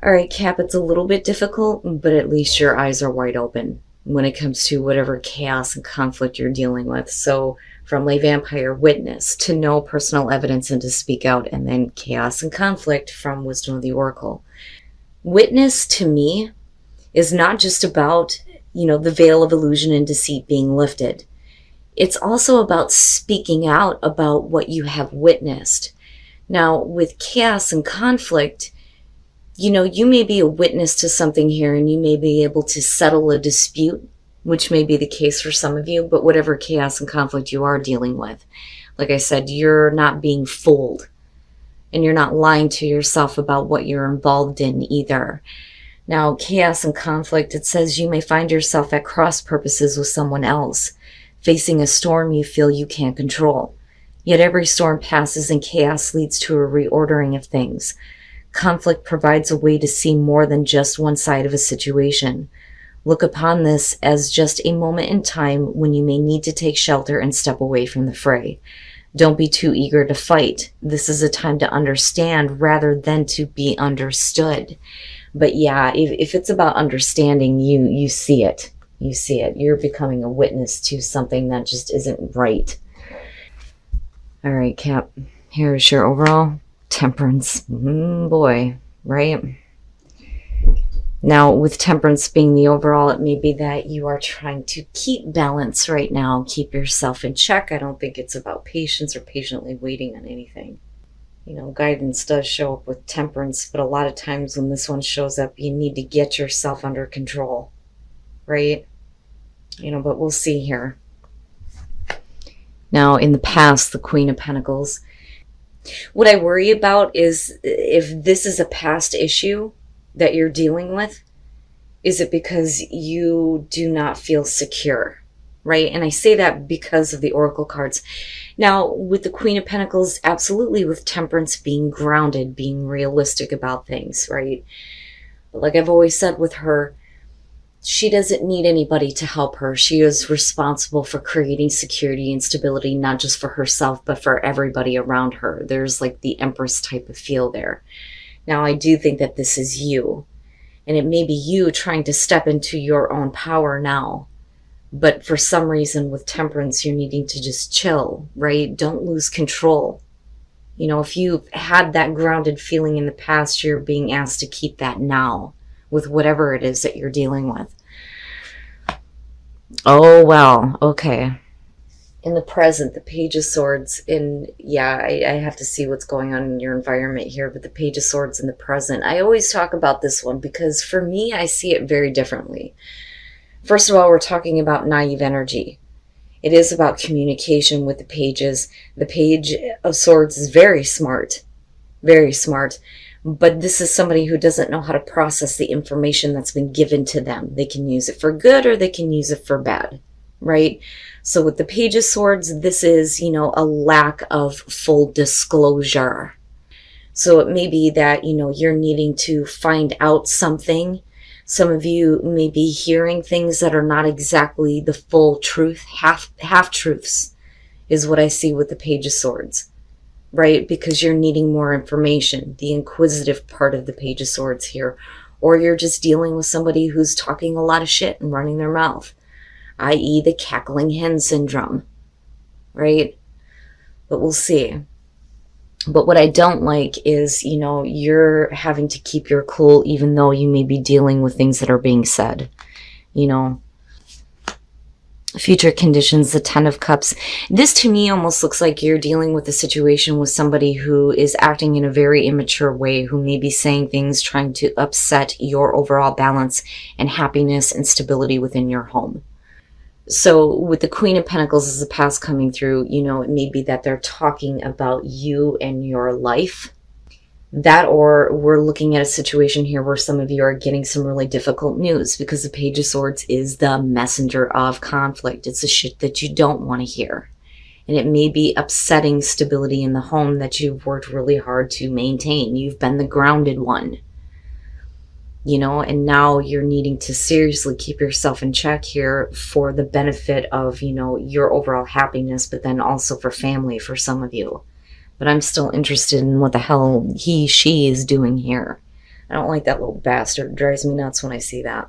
All right, Cap, it's a little bit difficult, but at least your eyes are wide open when it comes to whatever chaos and conflict you're dealing with. So from lay vampire, witness, to know personal evidence and to speak out, and then chaos and conflict from wisdom of the oracle. Witness to me is not just about, the veil of illusion and deceit being lifted. It's also about speaking out about what you have witnessed. Now, with chaos and conflict, you may be a witness to something here and you may be able to settle a dispute, which may be the case for some of you, but whatever chaos and conflict you are dealing with, like I said, you're not being fooled and you're not lying to yourself about what you're involved in either. Now, chaos and conflict, it says you may find yourself at cross purposes with someone else, facing a storm you feel you can't control. Yet every storm passes and chaos leads to a reordering of things. Conflict provides a way to see more than just one side of a situation. Look upon this as just a moment in time when you may need to take shelter and step away from the fray. Don't be too eager to fight. This is a time to understand rather than to be understood. But yeah, if it's about understanding, you see it. You see it. You're becoming a witness to something that just isn't right. All right, Cap, here's your overall temperance. Boy, right? Now, with temperance being the overall, it may be that you are trying to keep balance right now, keep yourself in check. I don't think it's about patience or patiently waiting on anything. Guidance does show up with temperance, but a lot of times when this one shows up, you need to get yourself under control, right? But we'll see here. Now, in the past, the Queen of Pentacles. What I worry about is if this is a past issue that you're dealing with, is it because you do not feel secure, right? And I say that because of the oracle cards. Now, with the Queen of Pentacles, absolutely, with temperance, being grounded, being realistic about things, right? But like I've always said with her, she doesn't need anybody to help her. She is responsible for creating security and stability, not just for herself, but for everybody around her. There's like the Empress type of feel there. Now, I do think that this is you, and it may be you trying to step into your own power now. But for some reason with temperance, you're needing to just chill, right? Don't lose control. If you've had that grounded feeling in the past, you're being asked to keep that now with whatever it is that you're dealing with. Oh, well, okay. In the present, the Page of Swords, I have to see what's going on in your environment here, but the Page of Swords in the present, I always talk about this one because for me, I see it very differently. First of all, we're talking about naive energy. It is about communication with the pages. The Page of Swords is very smart, but this is somebody who doesn't know how to process the information that's been given to them. They can use it for good or they can use it for bad, right? So with the Page of Swords, this is, a lack of full disclosure. So it may be that, you're needing to find out something. Some of you may be hearing things that are not exactly the full truth. Half-truths is what I see with the Page of Swords, right? Because you're needing more information, the inquisitive part of the Page of Swords here. Or you're just dealing with somebody who's talking a lot of shit and running their mouth, i.e. the cackling hen syndrome, right? But we'll see. But what I don't like is, you're having to keep your cool even though you may be dealing with things that are being said, Future conditions, the Ten of Cups. This to me almost looks like you're dealing with a situation with somebody who is acting in a very immature way, who may be saying things trying to upset your overall balance and happiness and stability within your home. So with the Queen of Pentacles as the past coming through, it may be that they're talking about you and your life. That, or we're looking at a situation here where some of you are getting some really difficult news because the Page of Swords is the messenger of conflict. It's the shit that you don't want to hear. And it may be upsetting stability in the home that you've worked really hard to maintain. You've been the grounded one. And now you're needing to seriously keep yourself in check here for the benefit of, your overall happiness, but then also for family for some of you. But I'm still interested in what the hell he, she is doing here. I don't like that little bastard. It drives me nuts when I see that.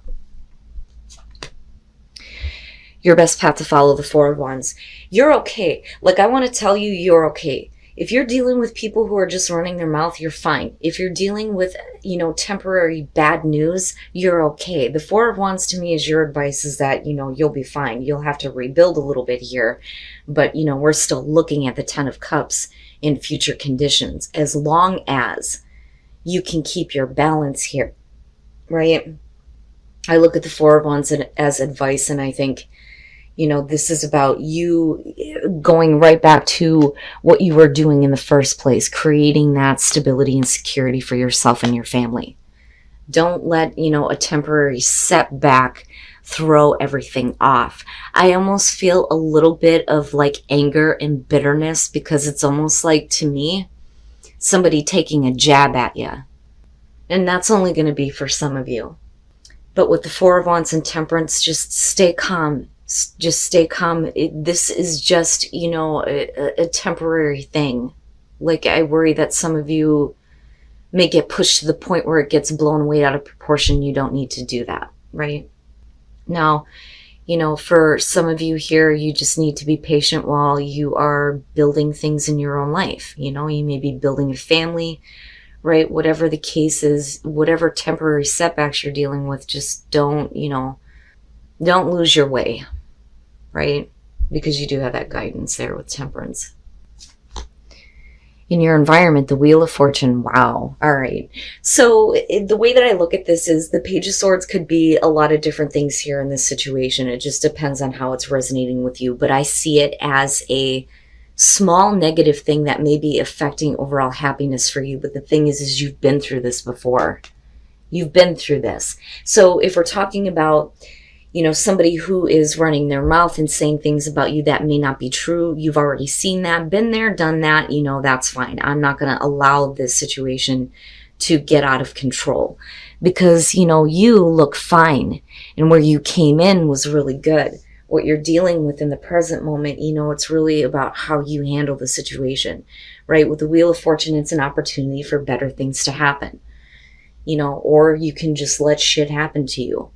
Your best path to follow, the Four of Wands. You're okay. Like, I want to tell you, you're okay. If you're dealing with people who are just running their mouth, you're fine. If you're dealing with, temporary bad news, you're okay. The Four of Wands to me is your advice is that, you'll be fine. You'll have to rebuild a little bit here. But, we're still looking at the Ten of Cups in future conditions. As long as you can keep your balance here, right? I look at the Four of Wands as advice, and I think, this is about you going right back to what you were doing in the first place, creating that stability and security for yourself and your family. Don't let, a temporary setback throw everything off. I almost feel a little bit of like anger and bitterness, because it's almost like, to me, somebody taking a jab at you. And that's only going to be for some of you. But with the Four of Wands and Temperance, just stay calm. Just stay calm. This is just, a temporary thing. Like, I worry that some of you may get pushed to the point where it gets blown way out of proportion. You don't need to do that, right? Now, for some of you here, you just need to be patient while you are building things in your own life. You may be building a family, right? Whatever the case is, whatever temporary setbacks you're dealing with, just don't lose your way, right? Because you do have that guidance there with Temperance. In your environment, the Wheel of Fortune. Wow. All right. So the way that I look at this is the Page of Swords could be a lot of different things here in this situation. It just depends on how it's resonating with you. But I see it as a small negative thing that may be affecting overall happiness for you. But the thing is you've been through this before. You've been through this. So if we're talking about, somebody who is running their mouth and saying things about you that may not be true, you've already seen that, been there, done that, that's fine. I'm not going to allow this situation to get out of control, because, you look fine, and where you came in was really good. What you're dealing with in the present moment, it's really about how you handle the situation, right? With the Wheel of Fortune, it's an opportunity for better things to happen, or you can just let shit happen to you,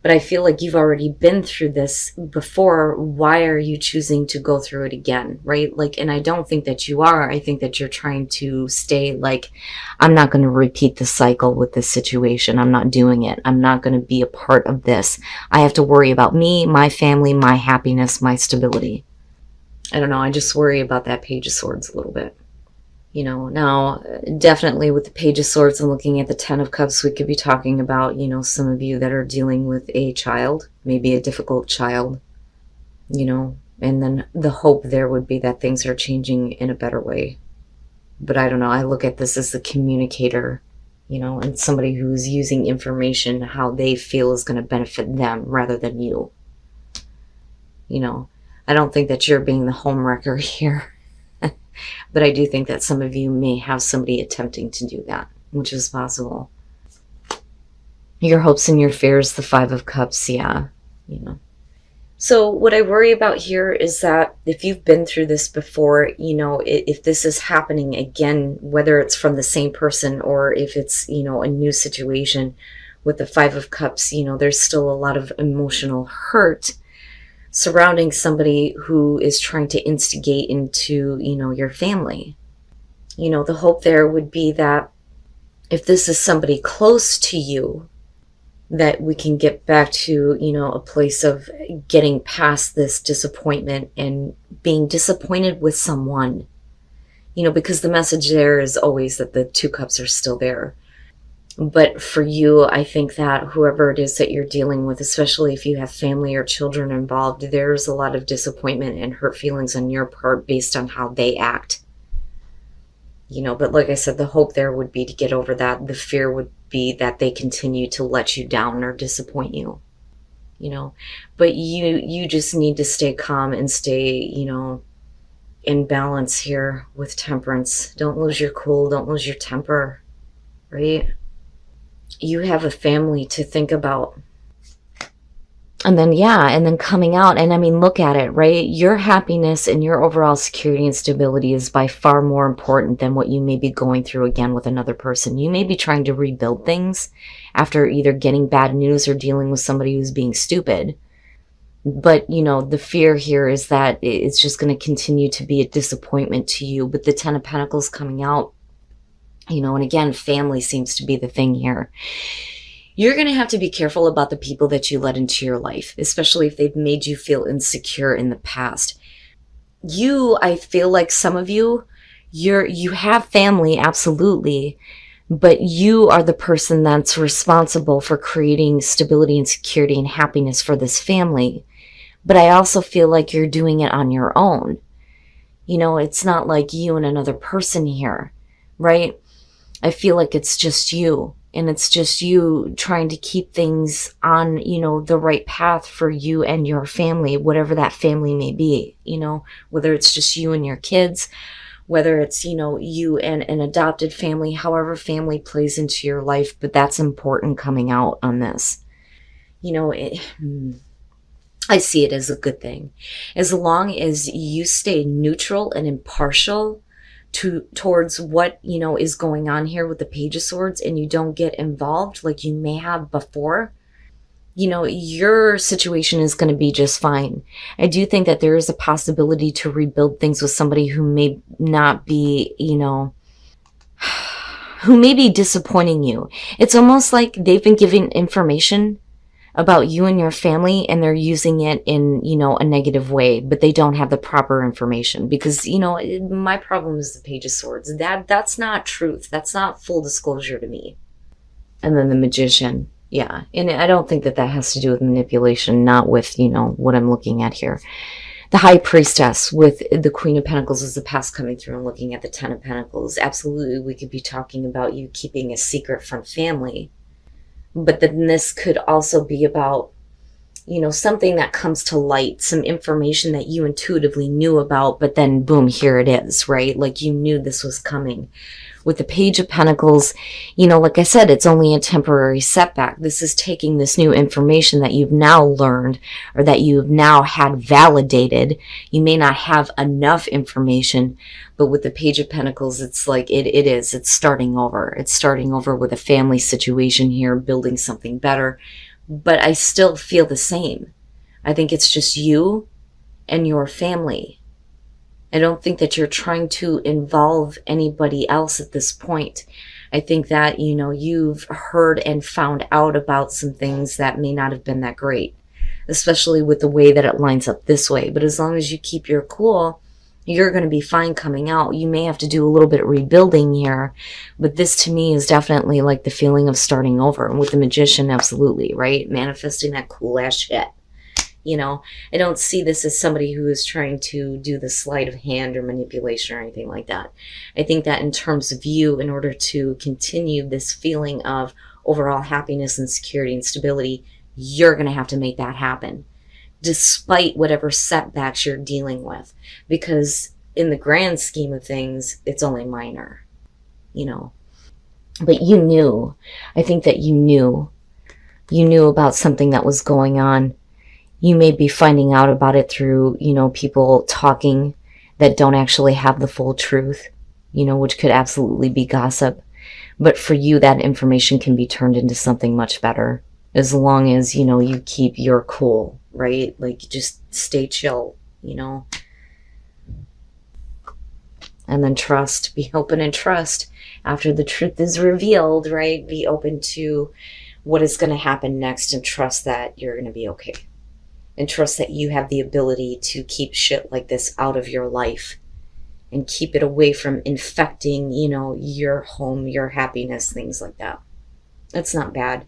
But I feel like you've already been through this before. Why are you choosing to go through it again, right? And I don't think that you are. I think that you're trying to stay like, I'm not going to repeat the cycle with this situation. I'm not doing it. I'm not going to be a part of this. I have to worry about me, my family, my happiness, my stability. I don't know. I just worry about that Page of Swords a little bit. Now, definitely with the Page of Swords and looking at the Ten of Cups, we could be talking about, some of you that are dealing with a child, maybe a difficult child, and then the hope there would be that things are changing in a better way. But I don't know. I look at this as the communicator, and somebody who's using information how they feel is going to benefit them rather than you. I don't think that you're being the homewrecker here. But I do think that some of you may have somebody attempting to do that, which is possible. Your hopes and your fears, the Five of Cups, yeah, So what I worry about here is that if you've been through this before, if this is happening again, whether it's from the same person or if it's, a new situation with the Five of Cups, there's still a lot of emotional hurt surrounding somebody who is trying to instigate into, your family. The hope there would be that if this is somebody close to you, that we can get back to, a place of getting past this disappointment and being disappointed with someone, because the message there is always that the Two Cups are still there. But for you, I think that whoever it is that you're dealing with, especially if you have family or children involved, there's a lot of disappointment and hurt feelings on your part based on how they act. But like I said, the hope there would be to get over that. The fear would be that they continue to let you down or disappoint you. But you just need to stay calm and stay, in balance here with Temperance. Don't lose your cool. Don't lose your temper, right? You have a family to think about. And then, yeah, and then coming out, and I mean, look at it, right? Your happiness and your overall security and stability is by far more important than what you may be going through again with another person. You may be trying to rebuild things after either getting bad news or dealing with somebody who's being stupid. But, you know, the fear here is that it's just going to continue to be a disappointment to you. But the Ten of Pentacles coming out, you know, and again, family seems to be the thing here. You're going to have to be careful about the people that you let into your life, especially if they've made you feel insecure in the past. I feel like some of you, you have family, absolutely, but you are the person that's responsible for creating stability and security and happiness for this family. But I also feel like you're doing it on your own. You know, it's not like you and another person here, right? I feel like it's just you. And it's just you trying to keep things on, you know, the right path for you and your family, whatever that family may be, you know, whether it's just you and your kids, whether it's, you know, you and an adopted family, however family plays into your life. But that's important coming out on this. You know, I see it as a good thing. As long as you stay neutral and impartial towards what, you know, is going on here with the Page of Swords, and you don't get involved like you may have before, you know, your situation is going to be just fine. I do think that there is a possibility to rebuild things with somebody who may not be, you know, who may be disappointing you. It's almost like they've been giving information about you and your family, and they're using it in, you know, a negative way, but they don't have the proper information. Because, you know, my problem is the Page of Swords. That's not truth. That's not full disclosure to me. And then the Magician. Yeah. And I don't think that that has to do with manipulation, not with, you know, what I'm looking at here. The High Priestess with the Queen of Pentacles is the past coming through, and looking at the Ten of Pentacles. Absolutely, we could be talking about you keeping a secret from family. But then this could also be about, you know, something that comes to light, some information that you intuitively knew about, but then boom, here it is, right? Like you knew this was coming. With the Page of Pentacles, you know, like I said, it's only a temporary setback. This is taking this new information that you've now learned, or that you've now had validated. You may not have enough information, but with the Page of Pentacles, it's like it's starting over. It's starting over with a family situation here, building something better. But I still feel the same. I think it's just you and your family. I don't think that you're trying to involve anybody else at this point. I think that, you know, you've heard and found out about some things that may not have been that great, especially with the way that it lines up this way. But as long as you keep your cool, you're going to be fine coming out. You may have to do a little bit of rebuilding here, but this to me is definitely like the feeling of starting over. And with the Magician, absolutely, right? Manifesting that cool ass shit. You know, I don't see this as somebody who is trying to do the sleight of hand or manipulation or anything like that. I think that in terms of you, in order to continue this feeling of overall happiness and security and stability, you're going to have to make that happen, despite whatever setbacks you're dealing with. Because in the grand scheme of things, it's only minor, you know. But you knew. I think that you knew. You knew about something that was going on. You may be finding out about it through, you know, people talking that don't actually have the full truth, you know, which could absolutely be gossip. But for you, that information can be turned into something much better, as long as, you know, you keep your cool, right? Like, just stay chill, you know. And then trust. Be open and trust. After the truth is revealed, right? Be open to what is going to happen next, and trust that you're going to be okay. And trust that you have the ability to keep shit like this out of your life, and keep it away from infecting, you know, your home, your happiness, things like that. It's not bad.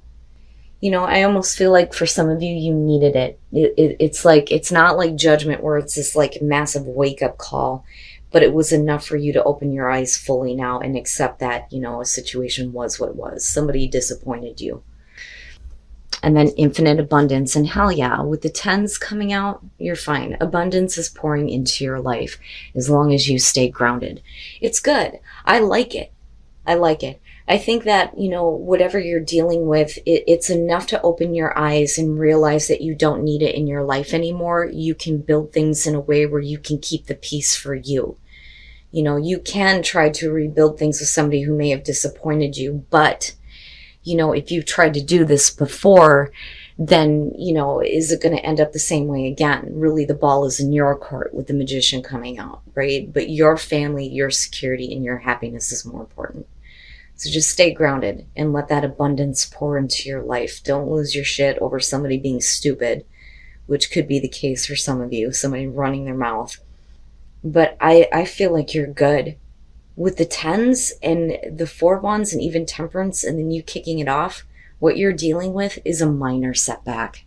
You know, I almost feel like for some of you, you needed it. It's like, it's not like Judgment where it's this like massive wake-up call, but it was enough for you to open your eyes fully now and accept that, you know, a situation was what it was. Somebody disappointed you. And then infinite abundance. And hell yeah, with the tens coming out, you're fine. Abundance is pouring into your life as long as you stay grounded. It's good. I like it. I like it. I think that, you know, whatever you're dealing with, it's enough to open your eyes and realize that you don't need it in your life anymore. You can build things in a way where you can keep the peace for you. You know, you can try to rebuild things with somebody who may have disappointed you, but, you know, if you've tried to do this before, then, you know, is it going to end up the same way again? Really, the ball is in your court with the Magician coming out, right? But your family, your security, and your happiness is more important. So just stay grounded and let that abundance pour into your life. Don't lose your shit over somebody being stupid, which could be the case for some of you, somebody running their mouth. But I feel like you're good. With the tens and the 4 wands and even temperance and then you kicking it off, what you're dealing with is a minor setback.